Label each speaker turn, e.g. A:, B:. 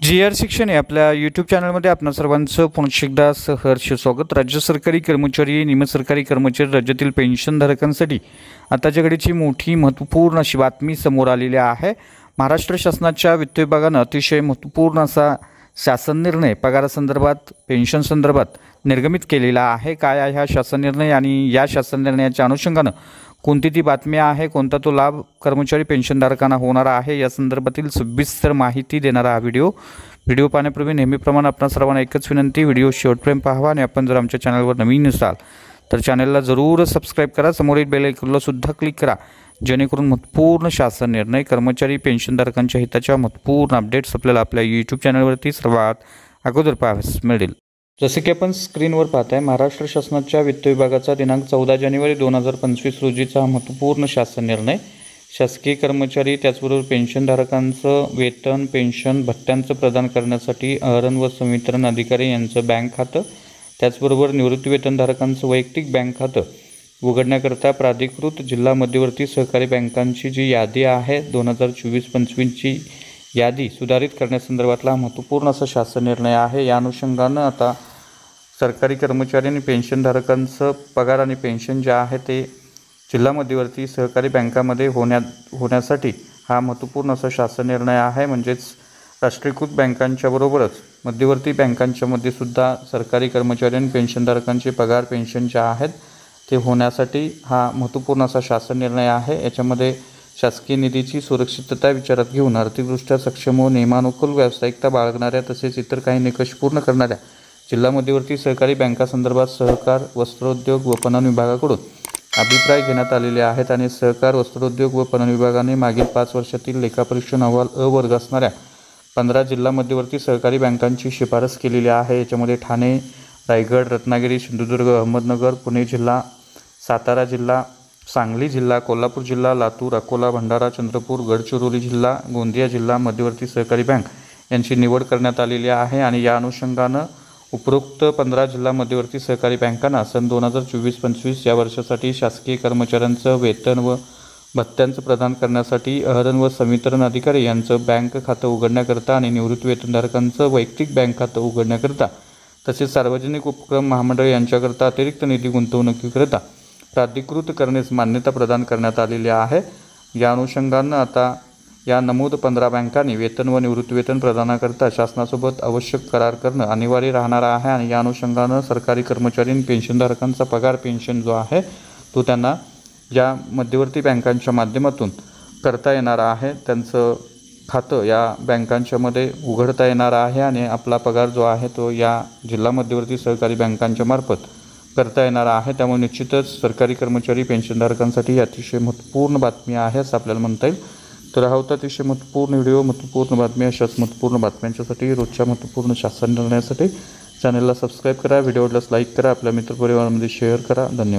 A: G.R.. शिक्षण या आपल्या यूट्यूब चॅनलमध्ये आपणा सर्वांचं पुन्हा एकदा सहर्ष स्वागत। राज्य सरकारी कर्मचारी, निमसरकारी कर्मचारी, राज्यातील पेन्शनधारकांसाठी आताच्या घडीची मोठी महत्त्वपूर्ण अशी बातमी समोर आलेली आहे। महाराष्ट्र शासनाच्या वित्त विभागाने अतिशय महत्त्वपूर्ण असा शासन निर्णय पगारासंदर्भात, पेन्शन संदर्भात निर्गमित केलेला आहे। काय आहे हा शासन निर्णय आणि या शासन निर्णयाच्या अनुषंगाने कोणती ती बातमी आहे, कोणता तो लाभ कर्मचारी पेन्शनधारकांना होणार आहे, या संदर्भातील सविस्तर माहिती देणारा हा व्हिडिओ पाहण्यापूर्वी नेहमीप्रमाणे आपणा सर्वांना एकच विनंती, व्हिडिओ शेवटपर्यंत पाहावा आणि आपण जर आमच्या चॅनलवर नवीन असाल तर चॅनलला जरूर सबस्क्राइब करा, समोरील बेल आयकॉनला सुद्धा क्लिक करा, जेणेकरून महत्त्वपूर्ण शासन निर्णय कर्मचारी पेन्शनधारकांच्या हिताच्या महत्त्वपूर्ण अपडेट्स आपल्याला आपल्या यूट्यूब चॅनलवरती सर्वात अगोदर पाहावयास मिळेल। जसे की आपण स्क्रीनवर पाहताय, महाराष्ट्र शासनाच्या वित्त विभागाचा दिनांक 14 जानेवारी 2025 रोजीचा महत्त्वपूर्ण शासन निर्णय शासकीय कर्मचारी त्याचबरोबर पेन्शनधारकांचं वेतन, पेन्शन, भत्त्यांचं प्रदान करण्यासाठी अहरण व संवितरण अधिकारी यांचं बँक खातं, त्याचबरोबर निवृत्ती वेतनधारकांचं वैयक्तिक बँक खातं उघडण्याकरता प्राधिकृत जिल्हा मध्यवर्ती सहकारी बँकांची जी यादी आहे 2024-25ची यादी सुधारित करण्यासंदर्भातला महत्त्वपूर्ण असा शासन निर्णय आहे। या अनुषंगानं आता सरकारी कर्मचारी आणि पेन्शनधारकांचं पगार आणि पेन्शन जे आहे ते जिल्हा मध्यवर्ती सहकारी बँकामध्ये होण्यासाठी हा महत्त्वपूर्ण असा शासन निर्णय आहे। म्हणजेच राष्ट्रीयकृत बँकांच्या बरोबरच मध्यवर्ती बँकांच्या मध्ये सुद्धा सरकारी कर्मचारी आणि पेन्शनधारकांचे पगार पेन्शन जे आहेत ते होण्यासाठी हा महत्त्वपूर्ण असा शासन निर्णय आहे। याच्यामध्ये शासकीय निधीची सुरक्षितता विचारात घेऊन आर्थिकदृष्ट्या सक्षम व नियमानुकूल व्यावसायिकता बाळगणाऱ्या तसेच इतर काही निकष पूर्ण करणाऱ्या जिल्हा मध्यवर्ती सहकारी बँकांसंदर्भात सहकार, वस्त्रोद्योग व पणन विभागाकडून अभिप्राय घेण्यात आलेले आहेत आणि सहकार, वस्त्रोद्योग व पणन विभागाने मागील 5 वर्षातील लेखापरीक्षण अहवाल अवर्ग असणाऱ्या 15 जिल्हा मध्यवर्ती सहकारी बँकांची शिफारस केलेली आहे। याच्यामध्ये ठाणे, रायगड, रत्नागिरी, सिंधुदुर्ग, अहमदनगर, पुणे जिल्हा, सातारा जिल्हा, सांगली जिल्हा, कोल्हापूर जिल्हा, लातूर, अकोला, भंडारा, चंद्रपूर, गडचिरोली जिल्हा, गोंदिया जिल्हा मध्यवर्ती सहकारी बँक यांची निवड करण्यात आलेली आहे आणि या अनुषंगानं उपरोक्त 15 जिल्हा मध्यवर्ती सहकारी बँकांना सन 2024-25 या वर्षासाठी शासकीय कर्मचाऱ्यांचं वेतन व भत्त्यांचं प्रदान करण्यासाठी अहरण व संवितरण अधिकारी यांचं बँक खातं उघडण्याकरता आणि निवृत्ती वेतनधारकांचं वैयक्तिक बँक खातं उघडण्याकरता तसेच सार्वजनिक उपक्रम महामंडळ यांच्याकरता अतिरिक्त निधी गुंतवणुकीकरता प्राधिकृत करण्यास मान्यता प्रदान करण्यात आलेली आहे। या अनुषंगानं आता या नमूद 15 बँकांनी वेतन व निवृत्ती वेतन प्रदानाकरता शासनासोबत आवश्यक करार करणं अनिवार्य राहणार आहे आणि या अनुषंगानं सरकारी कर्मचारी आणि पेन्शनधारकांचा पगार पेन्शन जो आहे तो त्यांना या मध्यवर्ती बँकांच्या माध्यमातून करता येणार आहे। त्यांचं खातं या बँकांच्या मध्ये उघडता येणार आहे आणि आपला पगार जो आहे तो या जिल्हा मध्यवर्ती सहकारी बँकांच्या मार्फत करता येणार आहे। त्यामुळे निश्चितच सरकारी कर्मचारी पेन्शनधारकांसाठी अतिशय महत्त्वपूर्ण बातमी आहे असं आपल्याला म्हणता येईल। तर हा होता अतिशय महत्त्वपूर्ण व्हिडिओ, महत्त्वपूर्ण बातमी। अशाच महत्त्वपूर्ण बातम्यांच्यासाठी, रोजच्या महत्त्वपूर्ण शासन निर्णयासाठी चॅनलला सबस्क्राईब करा, व्हिडिओला लाईक करा, आपल्या मित्रपरिवारामध्ये शेअर करा। धन्यवाद।